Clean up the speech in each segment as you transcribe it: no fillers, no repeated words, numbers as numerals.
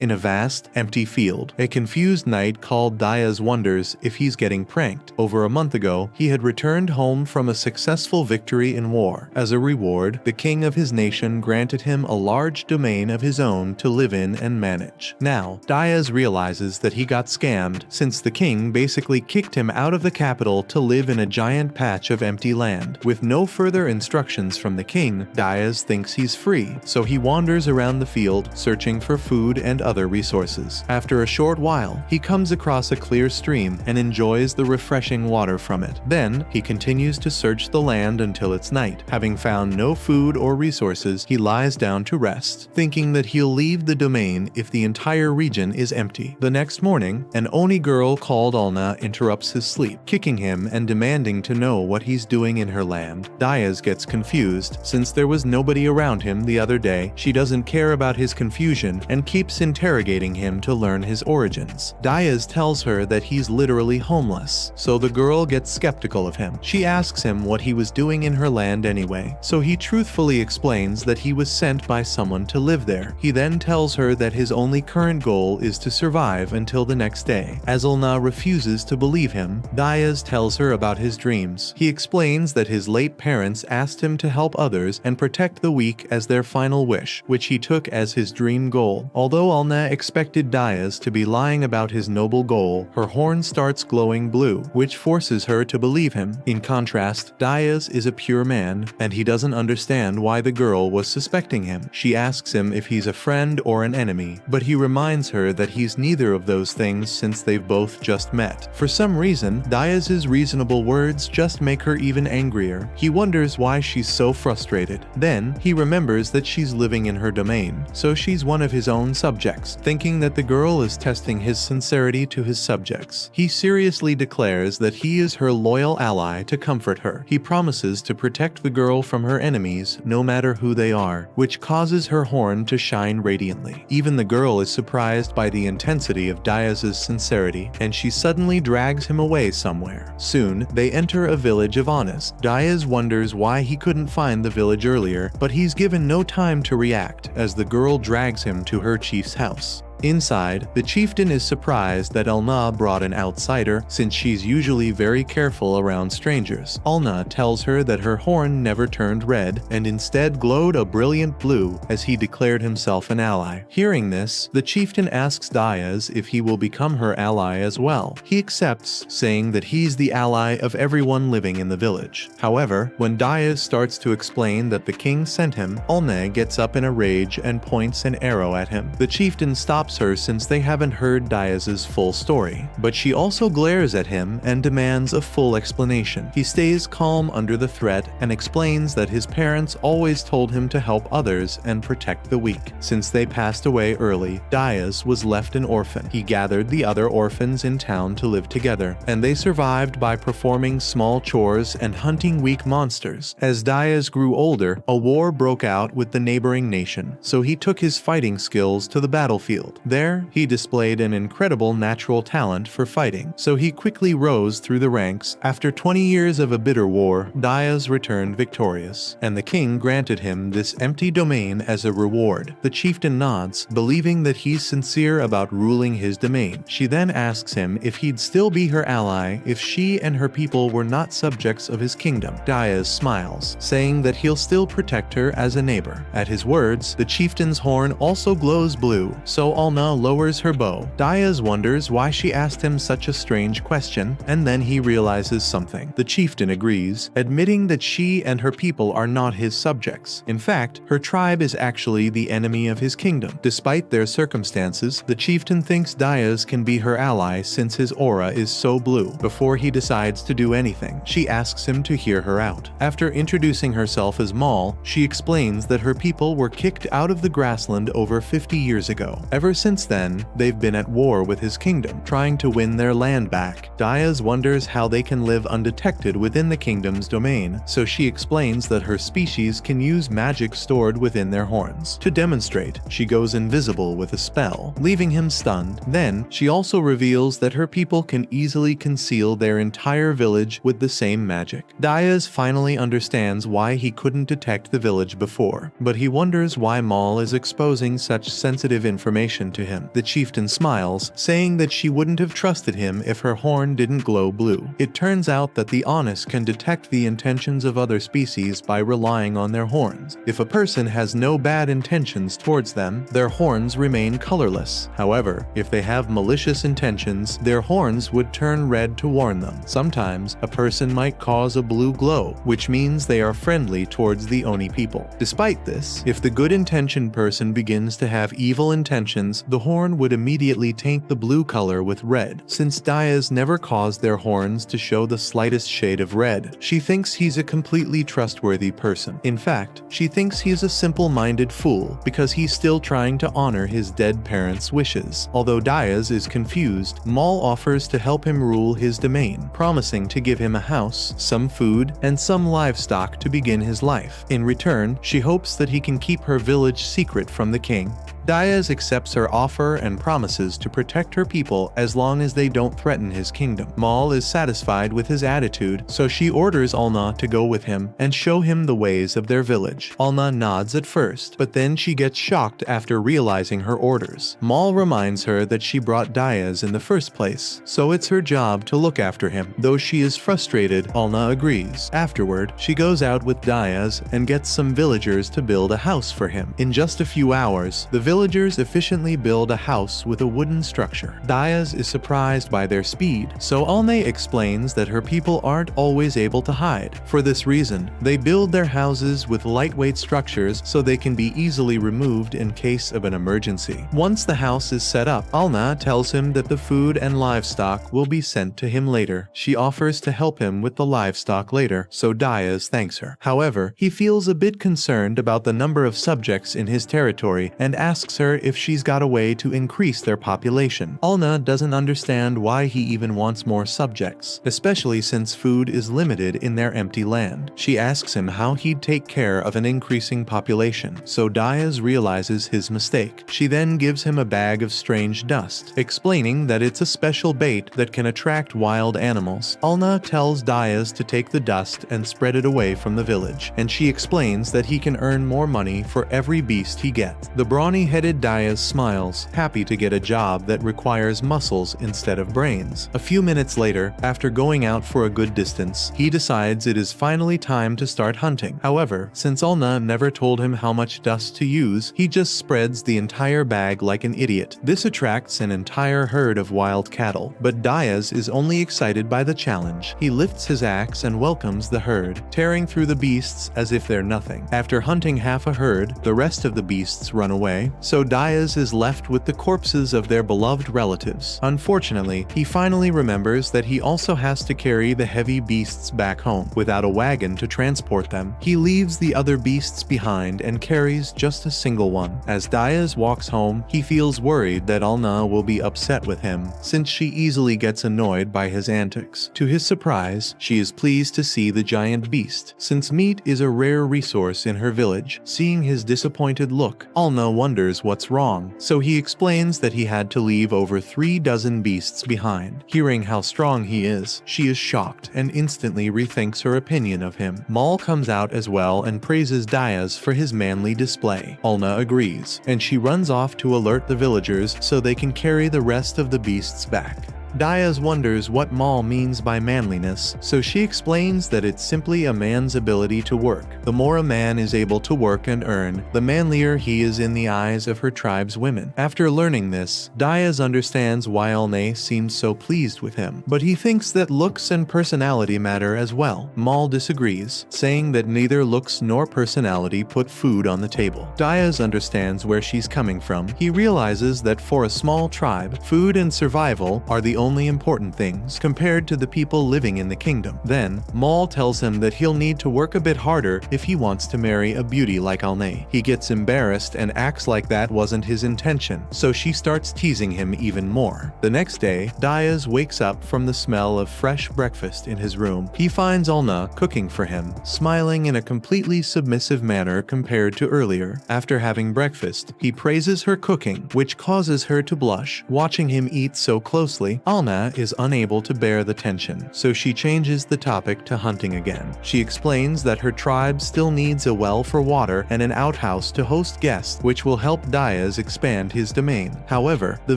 In a vast, empty field, a confused knight called Diaz wonders if he's getting pranked. Over a month ago, he had returned home from a successful victory in war. As a reward, the king of his nation granted him a large domain of his own to live in and manage. Now, Diaz realizes that he got scammed since the king basically kicked him out of the capital to live in a giant patch of empty land. With no further instructions from the king, Diaz thinks he's free, so he wanders around the field searching for food and other resources. After a short while, he comes across a clear stream and enjoys the refreshing water from it. Then, he continues to search the land until it's night. Having found no food or resources, he lies down to rest, thinking that he'll leave the domain if the entire region is empty. The next morning, an Oni girl called Alna interrupts his sleep, kicking him and demanding to know what he's doing in her land. Diaz gets confused. Since there was nobody around him the other day, she doesn't care about his confusion and keeps interrogating him to learn his origins. Diaz tells her that he's literally homeless, so the girl gets skeptical of him. She asks him what he was doing in her land anyway, so he truthfully explains that he was sent by someone to live there. He then tells her that his only current goal is to survive until the next day. As Alna refuses to believe him, Diaz tells her about his dreams. He explains that his late parents asked him to help others and protect the weak as their final wish, which he took as his dream goal. Although Alna expected Diaz to be lying about his noble goal, her horn starts glowing blue, which forces her to believe him. In contrast, Diaz is a pure man, and he doesn't understand why the girl was suspecting him. She asks him if he's a friend or an enemy, but he reminds her that he's neither of those things since they've both just met. For some reason, Diaz's reasonable words just make her even angrier. He wonders why she's so frustrated. Then, he remembers that she's living in her domain, so she's one of his own subjects. Thinking that the girl is testing his sincerity to his subjects, he seriously declares that he is her loyal ally to comfort her. He promises to protect the girl from her enemies, no matter who they are, which causes her horn to shine radiantly. Even the girl is surprised by the intensity of Diaz's sincerity, and she suddenly drags him away somewhere. Soon, they enter a village of honest. Diaz wonders why he couldn't find the village earlier, but he's given no time to react, as the girl drags him to her chief's house. Inside, the chieftain is surprised that Alna brought an outsider, since she's usually very careful around strangers. Alna tells her that her horn never turned red, and instead glowed a brilliant blue, as he declared himself an ally. Hearing this, the chieftain asks Diaz if he will become her ally as well. He accepts, saying that he's the ally of everyone living in the village. However, when Diaz starts to explain that the king sent him, Alna gets up in a rage and points an arrow at him. The chieftain stops her since they haven't heard Diaz's full story, but she also glares at him and demands a full explanation. He stays calm under the threat and explains that his parents always told him to help others and protect the weak. Since they passed away early, Diaz was left an orphan. He gathered the other orphans in town to live together, and they survived by performing small chores and hunting weak monsters. As Diaz grew older, a war broke out with the neighboring nation, so he took his fighting skills to the battlefield. There, he displayed an incredible natural talent for fighting, so he quickly rose through the ranks. After 20 years of a bitter war, Diaz returned victorious, and the king granted him this empty domain as a reward. The chieftain nods, believing that he's sincere about ruling his domain. She then asks him if he'd still be her ally if she and her people were not subjects of his kingdom. Diaz smiles, saying that he'll still protect her as a neighbor. At his words, the chieftain's horn also glows blue, so Alna lowers her bow. Diaz wonders why she asked him such a strange question, and then he realizes something. The chieftain agrees, admitting that she and her people are not his subjects. In fact, her tribe is actually the enemy of his kingdom. Despite their circumstances, the chieftain thinks Diaz can be her ally since his aura is so blue. Before he decides to do anything, she asks him to hear her out. After introducing herself as Mal, she explains that her people were kicked out of the grassland over 50 years ago. Ever since then, they've been at war with his kingdom, trying to win their land back. Diaz wonders how they can live undetected within the kingdom's domain, so she explains that her species can use magic stored within their horns. To demonstrate, she goes invisible with a spell, leaving him stunned. Then, she also reveals that her people can easily conceal their entire village with the same magic. Diaz finally understands why he couldn't detect the village before, but he wonders why Mal is exposing such sensitive information given to him. The chieftain smiles, saying that she wouldn't have trusted him if her horn didn't glow blue. It turns out that the honest can detect the intentions of other species by relying on their horns. If a person has no bad intentions towards them, their horns remain colorless. However, if they have malicious intentions, their horns would turn red to warn them. Sometimes, a person might cause a blue glow, which means they are friendly towards the Oni people. Despite this, if the good-intentioned person begins to have evil intentions, the horn would immediately taint the blue color with red. Since Dayas never caused their horns to show the slightest shade of red, she thinks he's a completely trustworthy person. In fact, she thinks he's a simple-minded fool because he's still trying to honor his dead parents' wishes. Although Dayas is confused, Mal offers to help him rule his domain, promising to give him a house, some food, and some livestock to begin his life. In return, she hopes that he can keep her village secret from the king. Dayas accepts her offer and promises to protect her people as long as they don't threaten his kingdom. Mal is satisfied with his attitude, so she orders Alna to go with him and show him the ways of their village. Alna nods at first, but then she gets shocked after realizing her orders. Mal reminds her that she brought Dayas in the first place, so it's her job to look after him. Though she is frustrated, Alna agrees. Afterward, she goes out with Dayas and gets some villagers to build a house for him. In just a few hours, the villagers efficiently build a house with a wooden structure. Dayas is surprised by their speed, so Alna explains that her people aren't always able to hide. For this reason, they build their houses with lightweight structures so they can be easily removed in case of an emergency. Once the house is set up, Alna tells him that the food and livestock will be sent to him later. She offers to help him with the livestock later, so Dayas thanks her. However, he feels a bit concerned about the number of subjects in his territory and asks her if she's got a way to increase their population. Alna doesn't understand why he even wants more subjects, especially since food is limited in their empty land. She asks him how he'd take care of an increasing population, so Dayas realizes his mistake. She then gives him a bag of strange dust, explaining that it's a special bait that can attract wild animals. Alna tells Dayas to take the dust and spread it away from the village, and she explains that he can earn more money for every beast he gets. The brawny-headed Dayas smiles, happy to get a job that requires muscles instead of brains. A few minutes later, after going out for a good distance, he decides it is finally time to start hunting. However, since Alna never told him how much dust to use, he just spreads the entire bag like an idiot. This attracts an entire herd of wild cattle, but Dayas is only excited by the challenge. He lifts his axe and welcomes the herd, tearing through the beasts as if they're nothing. After hunting half a herd, the rest of the beasts run away, so Dayas is left with the corpses of their beloved relatives. Unfortunately, he finally remembers that he also has to carry the heavy beasts back home. Without a wagon to transport them, he leaves the other beasts behind and carries just a single one. As Dayas walks home, he feels worried that Alna will be upset with him, since she easily gets annoyed by his antics. To his surprise, she is pleased to see the giant beast, since meat is a rare resource in her village. Seeing his disappointed look, Alna wonders what's wrong, so he explains that he had to leave over 3 dozen beasts behind. Hearing how strong he is, she is shocked and instantly rethinks her opinion of him. Mal comes out as well and praises Dayas for his manly display. Alna agrees, and she runs off to alert the villagers so they can carry the rest of the beasts back. Dayas wonders what Mal means by manliness, so she explains that it's simply a man's ability to work. The more a man is able to work and earn, the manlier he is in the eyes of her tribe's women. After learning this, Dayas understands why Alna seems so pleased with him, but he thinks that looks and personality matter as well. Mal disagrees, saying that neither looks nor personality put food on the table. Dayas understands where she's coming from. He realizes that for a small tribe, food and survival are the only important things compared to the people living in the kingdom. Then, Mal tells him that he'll need to work a bit harder if he wants to marry a beauty like Alna. He gets embarrassed and acts like that wasn't his intention, so she starts teasing him even more. The next day, Dayas wakes up from the smell of fresh breakfast in his room. He finds Alna cooking for him, smiling in a completely submissive manner compared to earlier. After having breakfast, he praises her cooking, which causes her to blush. Watching him eat so closely, Alna is unable to bear the tension, so she changes the topic to hunting again. She explains that her tribe still needs a well for water and an outhouse to host guests, which will help Diaz expand his domain. However, the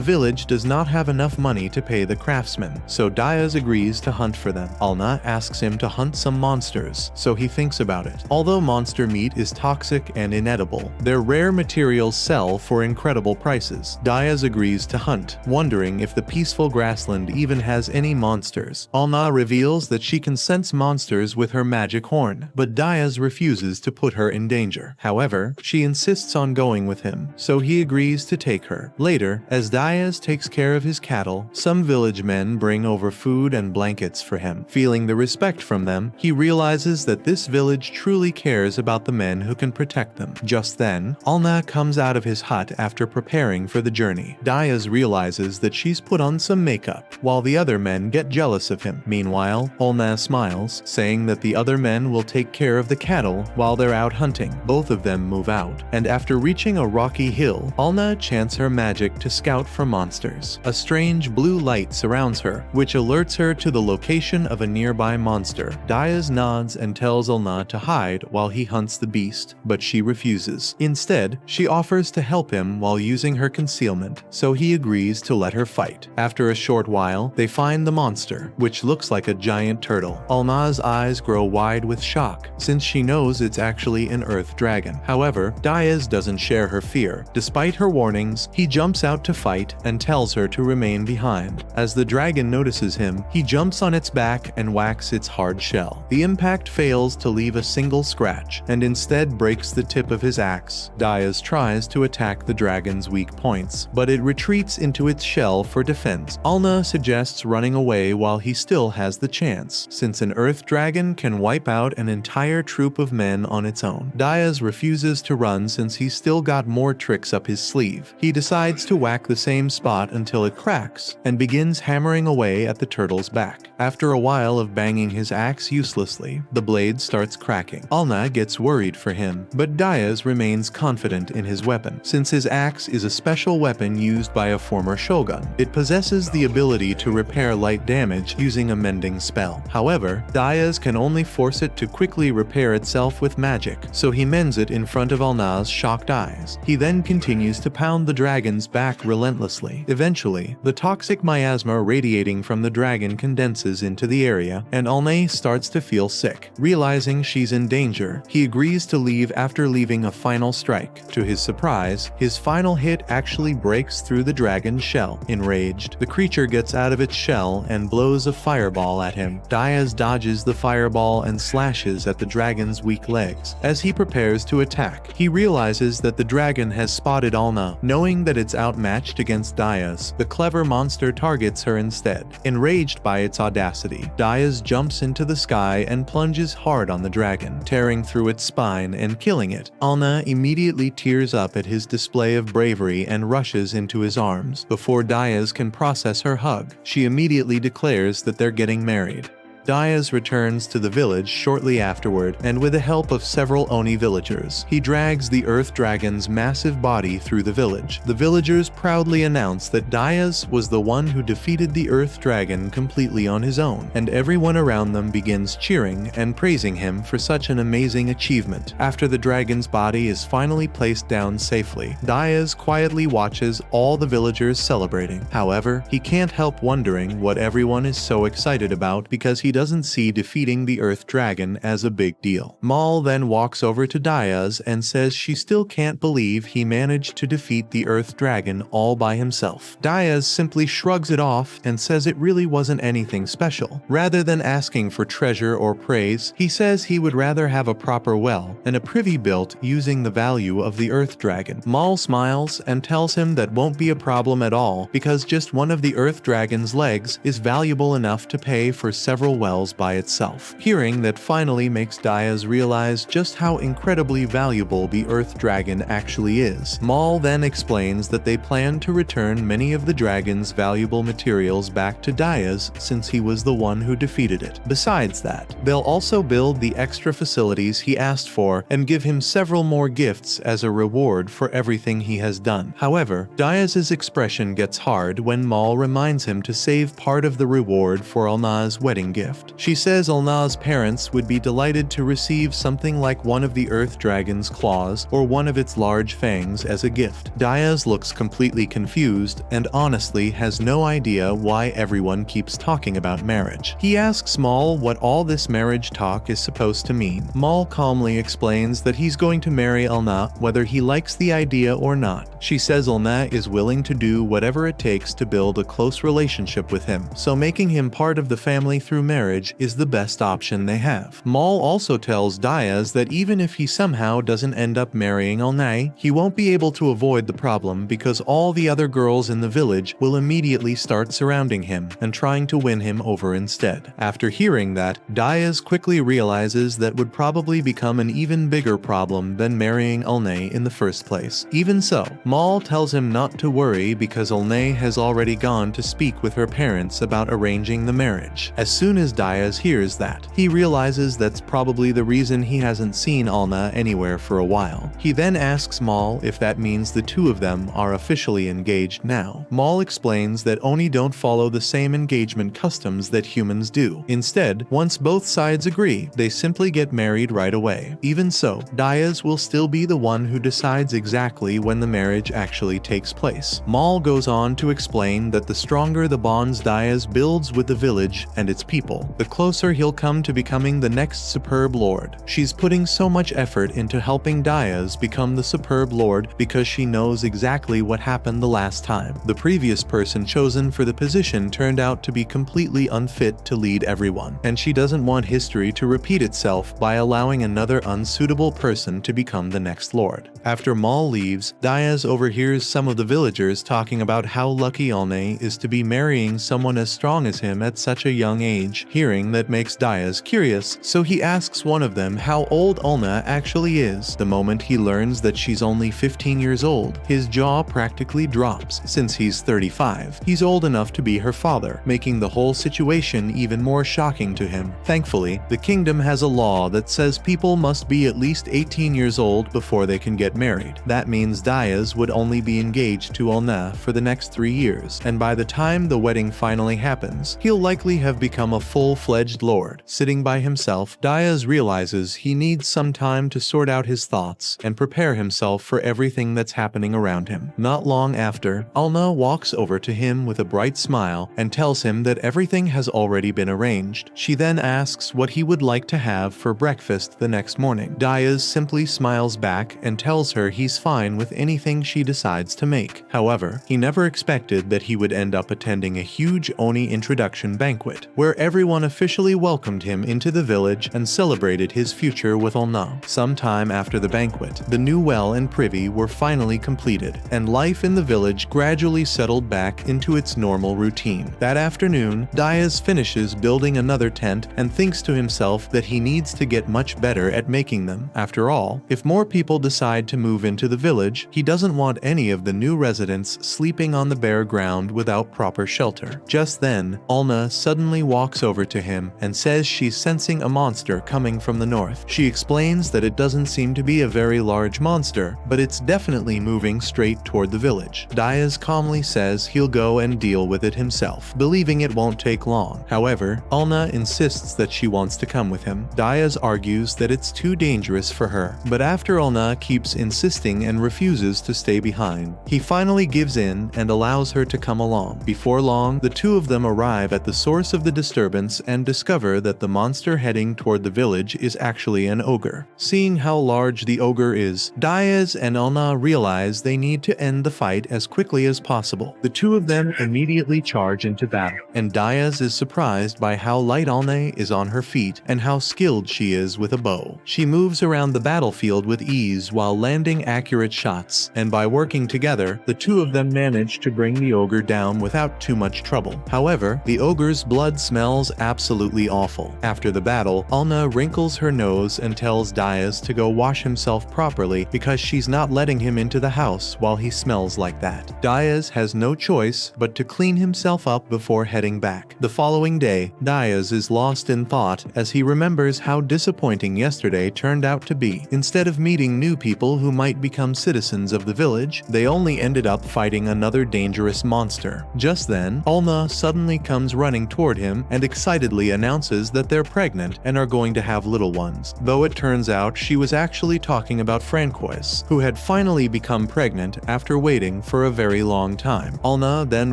village does not have enough money to pay the craftsmen, so Diaz agrees to hunt for them. Alna asks him to hunt some monsters, so he thinks about it. Although monster meat is toxic and inedible, their rare materials sell for incredible prices. Diaz agrees to hunt, wondering if the peaceful grassland even has any monsters. Alna reveals that she can sense monsters with her magic horn, but Diaz refuses to put her in danger. However, she insists on going with him, so he agrees to take her. Later, as Diaz takes care of his cattle, some village men bring over food and blankets for him. Feeling the respect from them, he realizes that this village truly cares about the men who can protect them. Just then, Alna comes out of his hut after preparing for the journey. Diaz realizes that she's put on some makeup, while the other men get jealous of him. Meanwhile, Alna smiles, saying that the other men will take care of the cattle while they're out hunting. Both of them move out, and after reaching a rocky hill, Alna chants her magic to scout for monsters. A strange blue light surrounds her, which alerts her to the location of a nearby monster. Diaz nods and tells Alna to hide while he hunts the beast, but she refuses. Instead, she offers to help him while using her concealment, so he agrees to let her fight. After a short while, they find the monster, which looks like a giant turtle. Alna's eyes grow wide with shock, since she knows it's actually an earth dragon. However, Diaz doesn't share her fear. Despite her warnings, he jumps out to fight and tells her to remain behind. As the dragon notices him, he jumps on its back and whacks its hard shell. The impact fails to leave a single scratch, and instead breaks the tip of his axe. Diaz tries to attack the dragon's weak points, but it retreats into its shell for defense. Alna suggests running away while he still has the chance, since an earth dragon can wipe out an entire troop of men on its own. Diaz refuses to run since he's still got more tricks up his sleeve. He decides to whack the same spot until it cracks, and begins hammering away at the turtle's back. After a while of banging his axe uselessly, the blade starts cracking. Alna gets worried for him, but Diaz remains confident in his weapon. Since his axe is a special weapon used by a former shogun, it possesses the ability to repair light damage using a mending spell. However, Diaz can only force it to quickly repair itself with magic, so he mends it in front of Alna's shocked eyes. He then continues to pound the dragon's back relentlessly. Eventually, the toxic miasma radiating from the dragon condenses into the area, and Alna starts to feel sick. Realizing she's in danger, he agrees to leave after leaving a final strike. To his surprise, his final hit actually breaks through the dragon's shell. Enraged, the creature gets out of its shell and blows a fireball at him. Diaz dodges the fireball and slashes at the dragon's weak legs. As he prepares to attack, he realizes that the dragon has spotted Alna. Knowing that it's outmatched against Diaz, the clever monster targets her instead. Enraged by its audacity, Diaz jumps into the sky and plunges hard on the dragon, tearing through its spine and killing it. Alna immediately tears up at his display of bravery and rushes into his arms. Before Diaz can process her hug, she immediately declares that they're getting married. Diaz returns to the village shortly afterward, and with the help of several Oni villagers, he drags the earth dragon's massive body through the village. The villagers proudly announce that Diaz was the one who defeated the earth dragon completely on his own, and everyone around them begins cheering and praising him for such an amazing achievement. After the dragon's body is finally placed down safely, Diaz quietly watches all the villagers celebrating. However, he can't help wondering what everyone is so excited about, because he doesn't see defeating the earth dragon as a big deal. Mal then walks over to Diaz and says she still can't believe he managed to defeat the earth dragon all by himself. Diaz simply shrugs it off and says it really wasn't anything special. Rather than asking for treasure or praise, he says he would rather have a proper well and a privy built using the value of the earth dragon. Mal smiles and tells him that won't be a problem at all, because just one of the earth dragon's legs is valuable enough to pay for several wells by itself. Hearing that finally makes Diaz realize just how incredibly valuable the Earth Dragon actually is. Maul then explains that they plan to return many of the dragon's valuable materials back to Diaz since he was the one who defeated it. Besides that, they'll also build the extra facilities he asked for and give him several more gifts as a reward for everything he has done. However, Diaz's expression gets hard when Maul reminds him to save part of the reward for Alna's wedding gift. She says Alna's parents would be delighted to receive something like one of the Earth Dragon's claws or one of its large fangs as a gift. Diaz looks completely confused and honestly has no idea why everyone keeps talking about marriage. He asks Maul what all this marriage talk is supposed to mean. Maul calmly explains that he's going to marry Alna whether he likes the idea or not. She says Alna is willing to do whatever it takes to build a close relationship with him, so making him part of the family through marriage is the best option they have. Maul also tells Diaz that even if he somehow doesn't end up marrying Alna, he won't be able to avoid the problem because all the other girls in the village will immediately start surrounding him and trying to win him over instead. After hearing that, Diaz quickly realizes that would probably become an even bigger problem than marrying Alna in the first place. Even so, Maul tells him not to worry because Alna has already gone to speak with her parents about arranging the marriage. As soon as Diaz hears that, he realizes that's probably the reason he hasn't seen Alna anywhere for a while. He then asks Maul if that means the two of them are officially engaged now. Maul explains that Oni don't follow the same engagement customs that humans do. Instead, once both sides agree, they simply get married right away. Even so, Diaz will still be the one who decides exactly when the marriage actually takes place. Maul goes on to explain that the stronger the bonds Diaz builds with the village and its people, the closer he'll come to becoming the next superb lord. She's putting so much effort into helping Diaz become the superb lord because she knows exactly what happened the last time. The previous person chosen for the position turned out to be completely unfit to lead everyone, and she doesn't want history to repeat itself by allowing another unsuitable person to become the next lord. After Maul leaves, Diaz overhears some of the villagers talking about how lucky Alna is to be marrying someone as strong as him at such a young age. Hearing that makes Diaz curious, so he asks one of them how old Alna actually is. The moment he learns that she's only 15 years old, his jaw practically drops. Since he's 35, he's old enough to be her father, making the whole situation even more shocking to him. Thankfully, the kingdom has a law that says people must be at least 18 years old before they can get married. That means Diaz would only be engaged to Alna for the next 3 years, and by the time the wedding finally happens, he'll likely have become a full-fledged lord. Sitting by himself, Diaz realizes he needs some time to sort out his thoughts and prepare himself for everything that's happening around him. Not long after, Alna walks over to him with a bright smile and tells him that everything has already been arranged. She then asks what he would like to have for breakfast the next morning. Diaz simply smiles back and tells her he's fine with anything she decides to make. However, he never expected that he would end up attending a huge Oni introduction banquet, where everyone officially welcomed him into the village and celebrated his future with Alna. Sometime after the banquet, the new well and privy were finally completed, and life in the village gradually settled back into its normal routine. That afternoon, Diaz finishes building another tent and thinks to himself that he needs to get much better at making them. After all, if more people decide to move into the village, he doesn't want any of the new residents sleeping on the bare ground without proper shelter. Just then, Alna suddenly walks over to him and says she's sensing a monster coming from the north. She explains that it doesn't seem to be a very large monster, but it's definitely moving straight toward the village. Diaz calmly says he'll go and deal with it himself, believing it won't take long. However, Alna insists that she wants to come with him. Diaz argues that it's too dangerous for her, but after Alna keeps insisting and refuses to stay behind, he finally gives in and allows her to come along. Before long, the two of them arrive at the source of the disturbance and discover that the monster heading toward the village is actually an ogre. Seeing how large the ogre is, Diaz and Alna realize they need to end the fight as quickly as possible. The two of them immediately charge into battle, and Diaz is surprised by how light Alna is on her feet and how skilled she is with a bow. She moves around the battlefield with ease while landing accurate shots, and by working together, the two of them manage to bring the ogre down without too much trouble. However, the ogre's blood smells absolutely awful. After the battle, Alna wrinkles her nose and tells Diaz to go wash himself properly because she's not letting him into the house while he smells like that. Diaz has no choice but to clean himself up before heading back. The following day, Diaz is lost in thought as he remembers how disappointing yesterday turned out to be. Instead of meeting new people who might become citizens of the village, they only ended up fighting another dangerous monster. Just then, Alna suddenly comes running toward him and excitedly announces that they're pregnant and are going to have little ones, though it turns out she was actually talking about Francois, who had finally become pregnant after waiting for a very long time. Alna then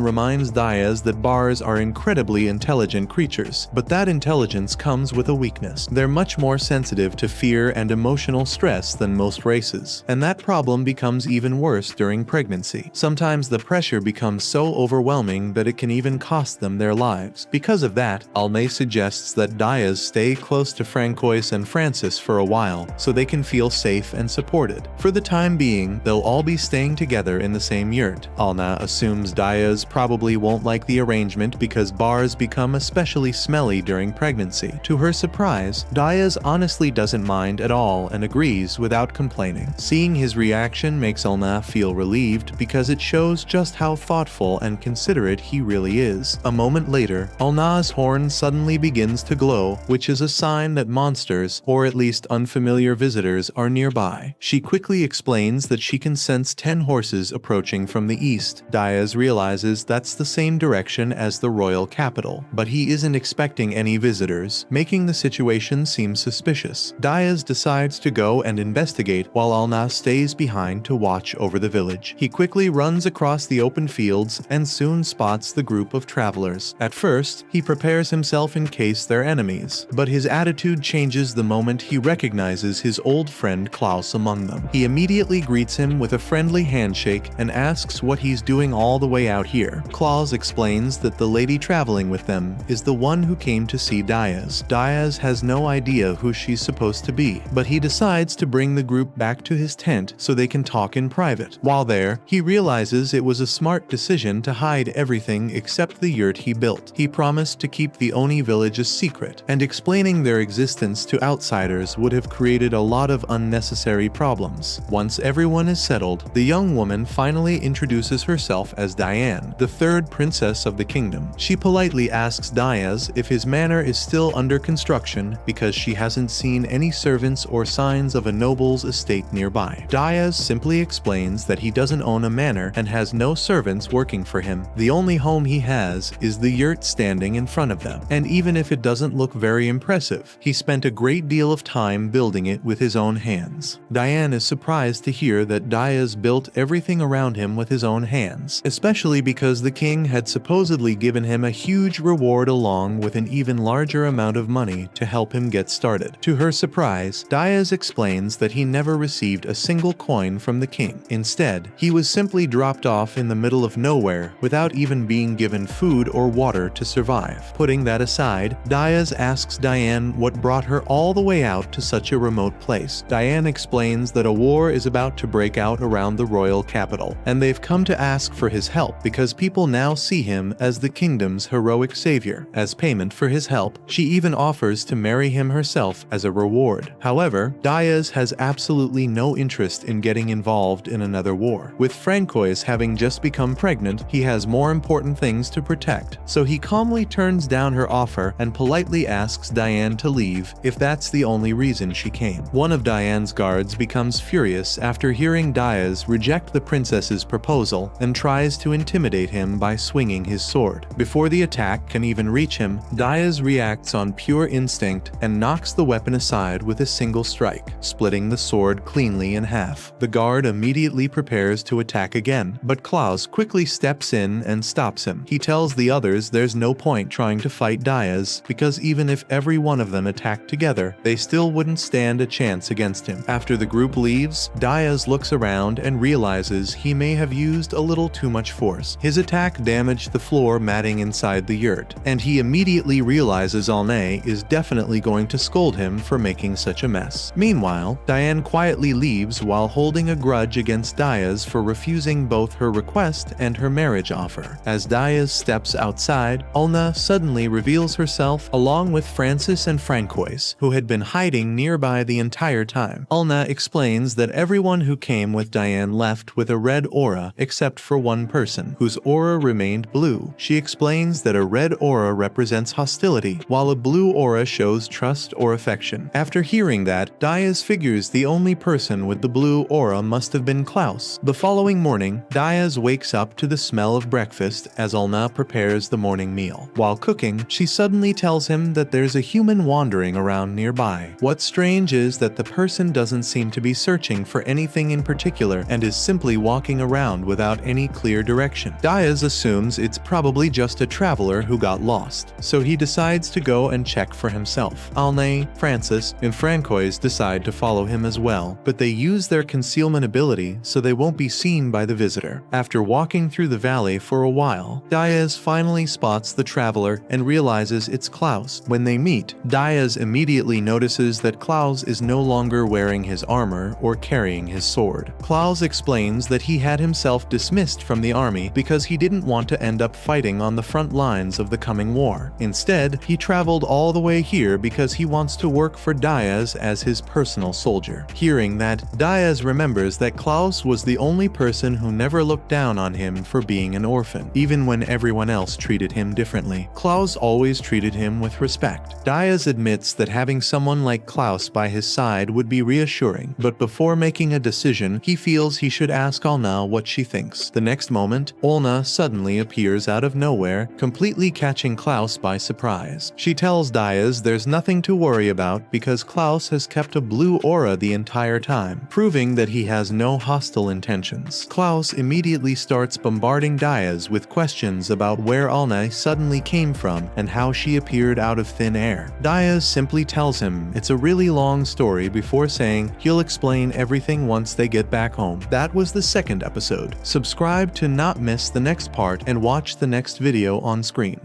reminds Diaz that bars are incredibly intelligent creatures, but that intelligence comes with a weakness. They're much more sensitive to fear and emotional stress than most races, and that problem becomes even worse during pregnancy. Sometimes the pressure becomes so overwhelming that it can even cost them their lives. Because of that, Alna suggests that Diaz stay close to Francois and Francis for a while so they can feel safe and supported. For the time being, they'll all be staying together in the same yurt. Alna assumes Diaz probably won't like the arrangement because bars become especially smelly during pregnancy. To her surprise, Diaz honestly doesn't mind at all and agrees without complaining. Seeing his reaction makes Alna feel relieved because it shows just how thoughtful and considerate he really is. A moment later, Alna's horn suddenly begins to glow, which is a sign that monsters, or at least unfamiliar visitors, are nearby. She quickly explains that she can sense 10 horses approaching from the east. Diaz realizes that's the same direction as the royal capital, but he isn't expecting any visitors, making the situation seem suspicious. Diaz decides to go and investigate while Alna stays behind to watch over the village. He quickly runs across the open fields and soon spots the group of travelers. At first, he prepares himself in case they're enemies, but his attitude changes the moment he recognizes his old friend Klaus among them. He immediately greets him with a friendly handshake and asks what he's doing all the way out here. Klaus explains that the lady traveling with them is the one who came to see Diaz. Diaz has no idea who she's supposed to be, but he decides to bring the group back to his tent so they can talk in private. While there, he realizes it was a smart decision to hide everything except the yurt he built. He promised to keep the Oni village a secret, and explaining their existence to outsiders would have created a lot of unnecessary problems. Once everyone is settled, the young woman finally introduces herself as Diane, the third princess of the kingdom. She politely asks Diaz if his manor is still under construction because she hasn't seen any servants or signs of a noble's estate nearby. Diaz simply explains that he doesn't own a manor and has no servants working for him. The only home he has is the yurt standing in front of them, and even if it doesn't look very impressive, he spent a great deal of time building it with his own hands. Diane is surprised to hear that Diaz built everything around him with his own hands, especially because the king had supposedly given him a huge reward along with an even larger amount of money to help him get started. To her surprise, Diaz explains that he never received a single coin from the king. Instead, he was simply dropped off in the middle of nowhere without even being given food or water to survive. Putting that aside, Diaz asks Diane what brought her all the way out to such a remote place. Diane explains that a war is about to break out around the royal capital, and they've come to ask for his help because people now see him as the kingdom's heroic savior. As payment for his help, she even offers to marry him herself as a reward. However, Diaz has absolutely no interest in getting involved in another war. With Francois having just become pregnant, he has more important things to protect, so he calmly turns down her offer and politely asks Diane to leave if that's the only reason she came. One of Diane's guards becomes furious after hearing Diaz reject the princess's proposal and tries to intimidate him by swinging his sword. Before the attack can even reach him, Diaz reacts on pure instinct and knocks the weapon aside with a single strike, splitting the sword cleanly in half. The guard immediately prepares to attack again, but Klaus quickly steps in and stops him. He tells the others there's no point trying to fight Diaz because even if every one of them attacked together, they still wouldn't stand a chance against him. After the group leaves, Diaz looks around and realizes he may have used a little too much force. His attack damaged the floor matting inside the yurt, and he immediately realizes Alna is definitely going to scold him for making such a mess. Meanwhile, Diane quietly leaves while holding a grudge against Diaz for refusing both her request and her marriage offer. As Diaz steps outside, Alna suddenly reveals herself along with Francis and Francois, who had been hiding nearby the entire time. Alna explains that everyone who came with Diane left with a red aura except for one person, whose aura remained blue. She explains that a red aura represents hostility, while a blue aura shows trust or affection. After hearing that, Diaz figures the only person with the blue aura must have been Klaus. The following morning, Diaz wakes up to the smell of breakfast as Alna prepares the morning meal. While cooking, she suddenly tells him that there's a human wandering around nearby. What's strange is that the person doesn't seem to be searching for anything in particular and is simply walking around without any clear direction. Diaz assumes it's probably just a traveler who got lost, so he decides to go and check for himself. Alna, Francis, and Francois decide to follow him as well, but they use their concealment ability so they won't be seen by the visitor. After walking through the valley for a while, Diaz finally spots the traveler and realizes it's Klaus. When they meet, Diaz immediately notices that Klaus is no longer wearing his armor or carrying his sword. Klaus explains that he had himself dismissed from the army because he didn't want to end up fighting on the front lines of the coming war. Instead, he traveled all the way here because he wants to work for Diaz as his personal soldier. Hearing that, Diaz remembers that Klaus was the only person who never looked down on him for being an orphan, even when everyone else treated him differently. Klaus always treated him with respect. Diaz admits that having someone like Klaus by his side would be reassuring, but before making a decision, he feels he should ask Alna what she thinks. The next moment, Alna suddenly appears out of nowhere, completely catching Klaus by surprise. She tells Diaz there's nothing to worry about because Klaus has kept a blue aura the entire time, proving that he has no hostile intentions. Klaus immediately starts bombarding Diaz with questions about where Alna suddenly came from and how she appeared out of thin air. Diaz simply tells him it's a really long story before saying he'll explain everything once they get back home. That was the second episode. Subscribe to not miss the next part and watch the next video on screen.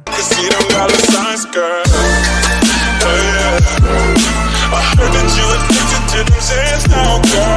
I heard that you addicted to them sands now, girl.